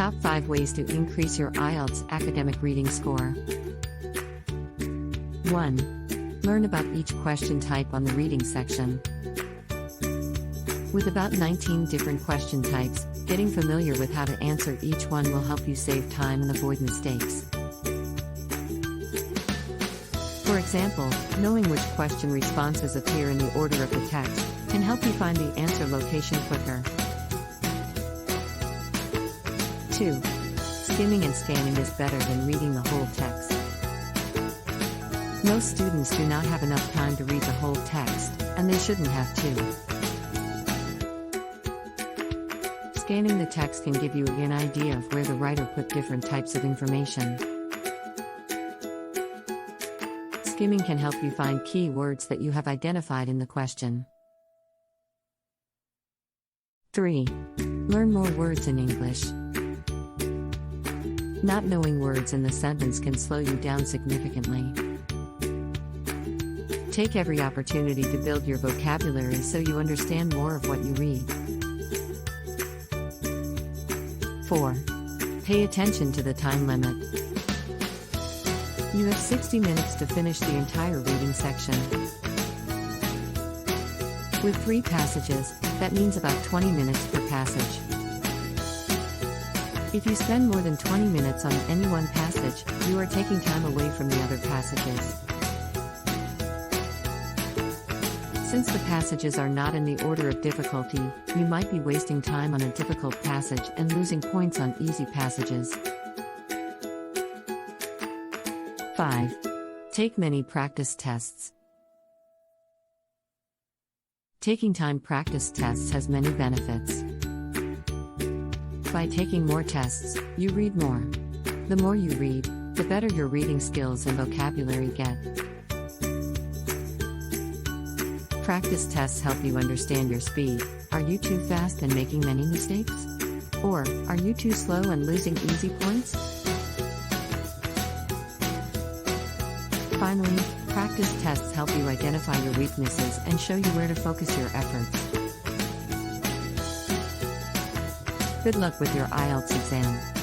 Top 5 ways to increase your IELTS academic reading score. 1. Learn about each question type on the reading section. With about 19 different question types, getting familiar with how to answer each one will help you save time and avoid mistakes. For example, knowing which question responses appear in the order of the text can help you find the answer location quicker. 2. Skimming and scanning is better than reading the whole text. Most students do not have enough time to read the whole text, and they shouldn't have to. Scanning the text can give you an idea of where the writer put different types of information. Skimming can help you find key words that you have identified in the question. 3. Learn more words in English. Not knowing words in the sentence can slow you down significantly. Take every opportunity to build your vocabulary so you understand more of what you read. 4. Pay attention to the time limit. You have 60 minutes to finish the entire reading section. With 3 passages, that means about 20 minutes per passage. If you spend more than 20 minutes on any one passage, you are taking time away from the other passages. Since the passages are not in the order of difficulty, you might be wasting time on a difficult passage and losing points on easy passages. 5. Take many practice tests. Taking time practice tests has many benefits. By taking more tests, you read more. The more you read, the better your reading skills and vocabulary get. Practice tests help you understand your speed. Are you too fast and making many mistakes? Or, are you too slow and losing easy points? Finally, practice tests help you identify your weaknesses and show you where to focus your efforts. Good luck with your IELTS exam.